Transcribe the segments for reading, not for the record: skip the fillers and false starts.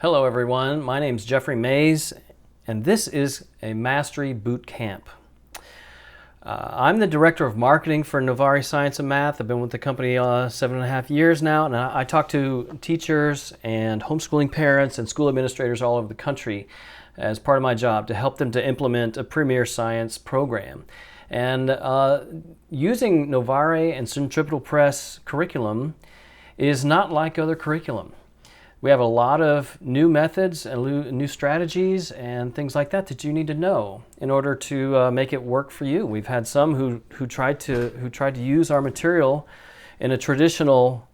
Hello everyone, my name is Jeffrey Mays and this is a Mastery Boot Camp. I'm the Director of Marketing for Novare Science and Math. I've been with the company 7.5 years now, and I talk to teachers and homeschooling parents and school administrators all over the country as part of my job to help them to implement a premier science program. And using Novare and Centripetal Press curriculum is not like other curriculum. We have a lot of new methods and new strategies and things like that that you need to know in order to make it work for you. We've had some who tried to use our material in a traditional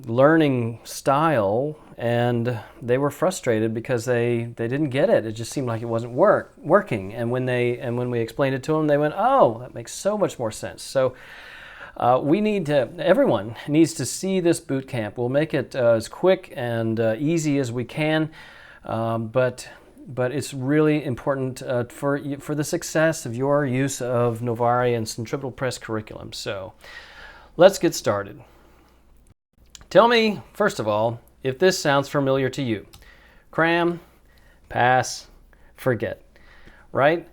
learning style, and they were frustrated because they didn't get it. It just seemed like it wasn't working. And when we explained it to them, they went, "Oh, that makes so much more sense." So. Everyone needs to see this boot camp. We'll make it as quick and easy as we can, but it's really important for the success of your use of Novare and Centripetal Press curriculum. So let's get started. Tell me, first of all, if this sounds familiar to you. Cram, pass, forget, right?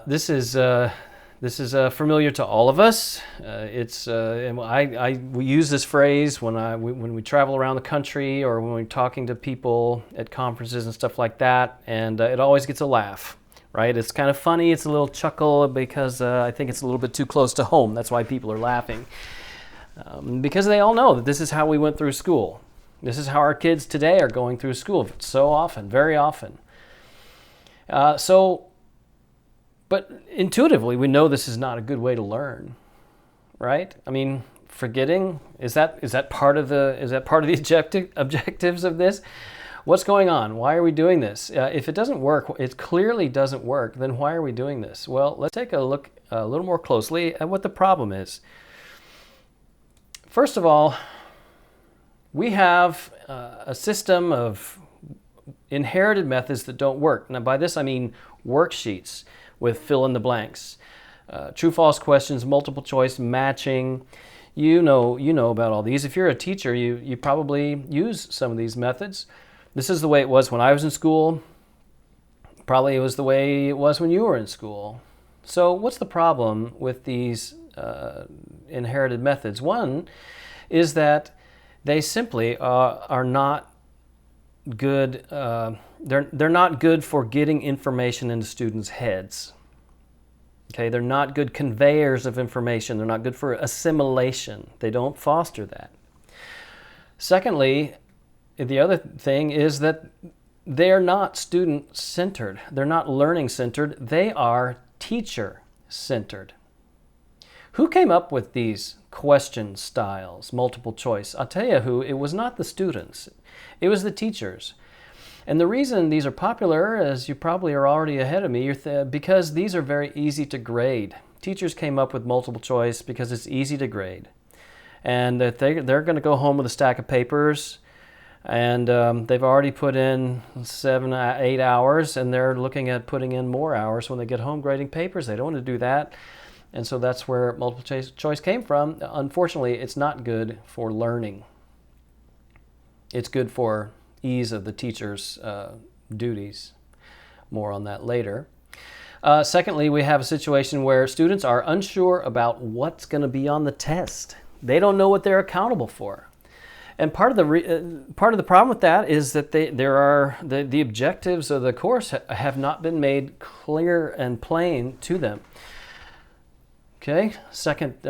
This is familiar to all of us. We use this phrase when we travel around the country or when we're talking to people at conferences and stuff like that, and it always gets a laugh, right? It's kind of funny, it's a little chuckle because I think it's a little bit too close to home. That's why people are laughing. Because they all know that this is how we went through school. This is how our kids today are going through school so often, very often. But intuitively, we know this is not a good way to learn, right? I mean, forgetting, is that part of the objectives of this? What's going on? Why are we doing this? If it doesn't work, it clearly doesn't work, then why are we doing this? Well, let's take a look a little more closely at what the problem is. First of all, we have a system of inherited methods that don't work. Now, by this I mean worksheets with fill in the blanks, true-false questions, multiple choice, matching. You know about all these. If you're a teacher, you probably use some of these methods. This is the way it was when I was in school. Probably it was the way it was when you were in school. So what's the problem with these inherited methods? One is that they simply are not good. They're not good for getting information into students' heads. Okay, they're not good conveyors of information. They're not good for assimilation. They don't foster that. Secondly, the other thing is that they're not student-centered. They're not learning-centered. They are teacher-centered. Who came up with these question styles, multiple choice? I'll tell you who. It was not the students. It was the teachers. And the reason these are popular, as you probably are already ahead of me, because these are very easy to grade. Teachers came up with multiple choice because it's easy to grade. And that they're going to go home with a stack of papers, and they've already put in 7, 8 hours, and they're looking at putting in more hours when they get home grading papers. They don't want to do that. And so that's where multiple choice came from. Unfortunately, it's not good for learning. It's good for ease of the teacher's duties. More on that later. Secondly, we have a situation where students are unsure about what's going to be on the test. They don't know what they're accountable for. And part of the problem with that is that the objectives of the course have not been made clear and plain to them. Okay, second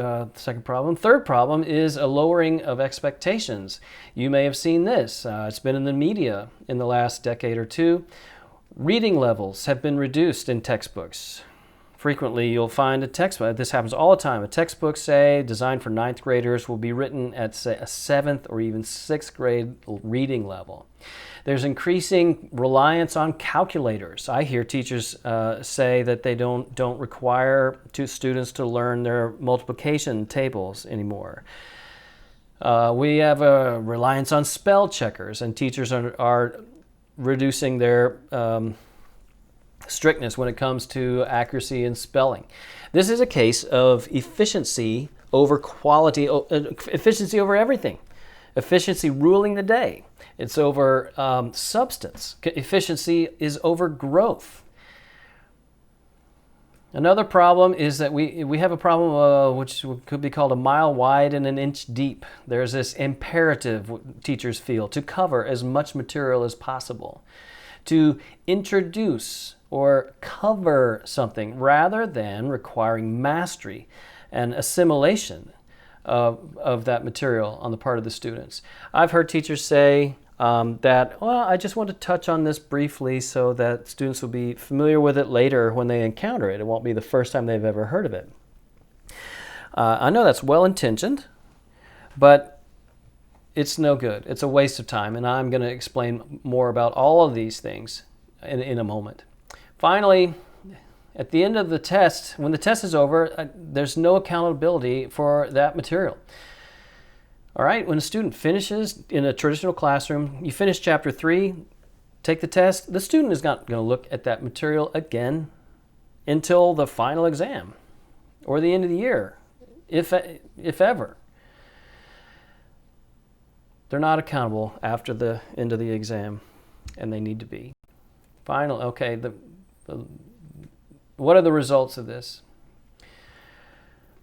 problem. Third problem is a lowering of expectations. You may have seen this. It's been in the media in the last decade or two. Reading levels have been reduced in textbooks. Frequently, you'll find a textbook. This happens all the time. A textbook, say, designed for 9th graders, will be written at, say, a 7th or even 6th grade reading level. There's increasing reliance on calculators. I hear teachers say that they don't require students to learn their multiplication tables anymore. We have a reliance on spell checkers, and teachers are reducing their strictness when it comes to accuracy in spelling. This is a case of efficiency over quality, efficiency over everything. Efficiency ruling the day. It's over substance. Efficiency is over growth. Another problem is that we have a problem which could be called a mile wide and an inch deep. There's this imperative teachers feel to cover as much material as possible, to introduce or cover something rather than requiring mastery and assimilation of that material on the part of the students. I've heard teachers say that, well, I just want to touch on this briefly so that students will be familiar with it later when they encounter it. It won't be the first time they've ever heard of it. I know that's well-intentioned, but it's no good. It's a waste of time, and I'm going to explain more about all of these things in a moment. Finally, at the end of the test, when the test is over, there's no accountability for that material. All right, when a student finishes in a traditional classroom, you finish chapter 3, take the test, the student is not going to look at that material again until the final exam or the end of the year, if ever. They're not accountable after the end of the exam, and they need to be. Okay, what are the results of this?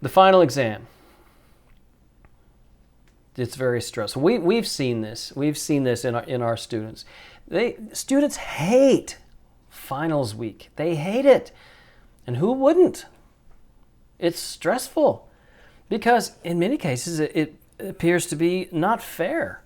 The final exam. It's very stressful. We've seen this. We've seen this in our students. Students hate finals week. They hate it. And who wouldn't? It's stressful because in many cases it appears to be not fair.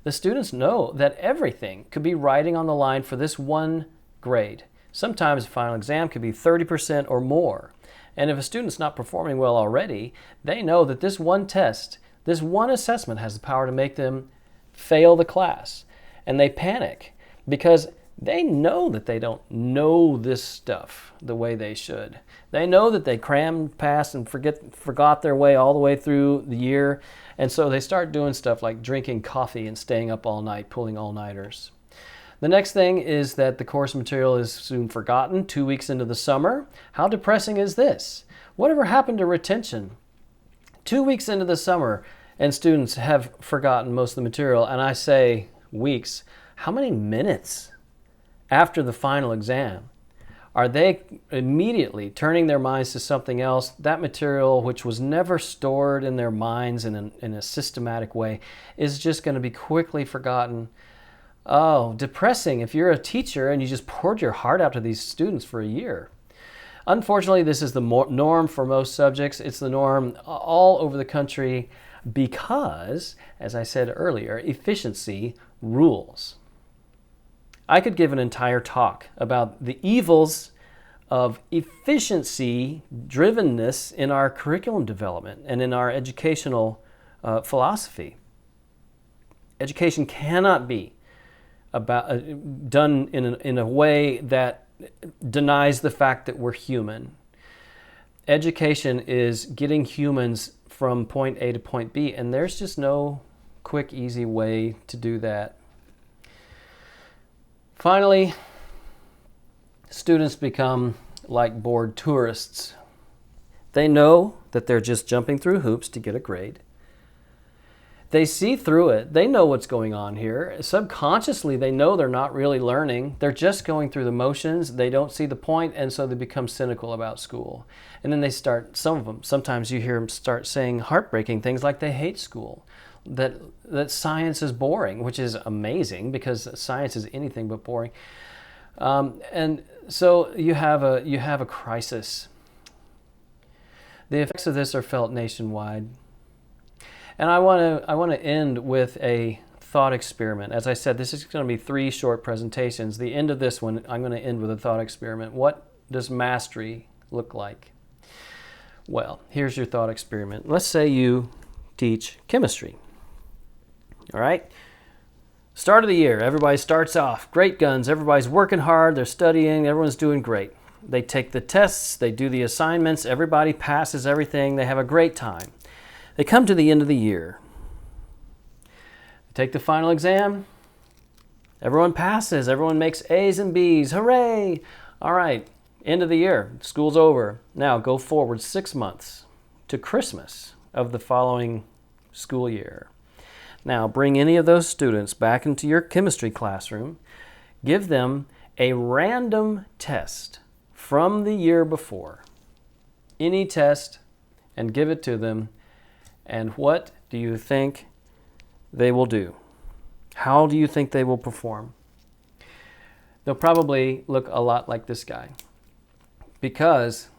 The students know that everything could be riding on the line for this one grade. Sometimes the final exam could be 30% or more. And if a student's not performing well already, they know that this one test, this one assessment has the power to make them fail the class. And they panic because they know that they don't know this stuff the way they should. They know that they crammed, passed, and forgot their way all the way through the year. And so they start doing stuff like drinking coffee and staying up all night, pulling all-nighters. The next thing is that the course material is soon forgotten 2 weeks into the summer. How depressing is this? Whatever happened to retention? 2 weeks into the summer, and students have forgotten most of the material, and I say weeks. How many minutes after the final exam are they immediately turning their minds to something else? That material, which was never stored in their minds in a systematic way, is just going to be quickly forgotten. Oh, depressing if you're a teacher and you just poured your heart out to these students for a year. Unfortunately, this is the norm for most subjects. It's the norm all over the country because, as I said earlier, efficiency rules. I could give an entire talk about the evils of efficiency-drivenness in our curriculum development and in our educational philosophy. Education cannot be done in a way that denies the fact that we're human. Education is getting humans from point A to point B, and there's just no quick, easy way to do that. Finally, students become like bored tourists. They know that they're just jumping through hoops to get a grade. They see through it. They know what's going on here. Subconsciously, they know they're not really learning. They're just going through the motions. They don't see the point, and so they become cynical about school. And then they start, some of them, sometimes you hear them start saying heartbreaking things like they hate school, that science is boring, which is amazing because science is anything but boring. And so you have a crisis. The effects of this are felt nationwide. And I want to end with a thought experiment. As I said, this is going to be 3 short presentations. The end of this one, I'm going to end with a thought experiment. What does mastery look like? Well, here's your thought experiment. Let's say you teach chemistry. All right? Start of the year, everybody starts off, great guns, everybody's working hard, they're studying, everyone's doing great. They take the tests, they do the assignments, everybody passes everything, they have a great time. They come to the end of the year. They take the final exam. Everyone passes. Everyone makes A's and B's. Hooray! All right, end of the year. School's over. Now go forward 6 months to Christmas of the following school year. Now, bring any of those students back into your chemistry classroom, give them a random test from the year before, any test, and give it to them, and what do you think they will do? How do you think they will perform? They'll probably look a lot like this guy, because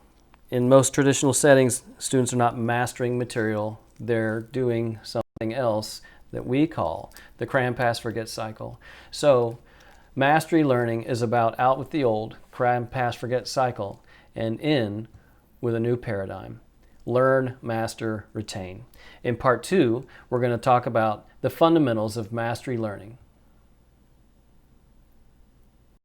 in most traditional settings, students are not mastering material, they're doing something else that we call the Cram-Pass-Forget Cycle. So mastery learning is about out with the old Cram-Pass-Forget Cycle and in with a new paradigm. Learn, master, retain. In part 2, we're going to talk about the fundamentals of mastery learning.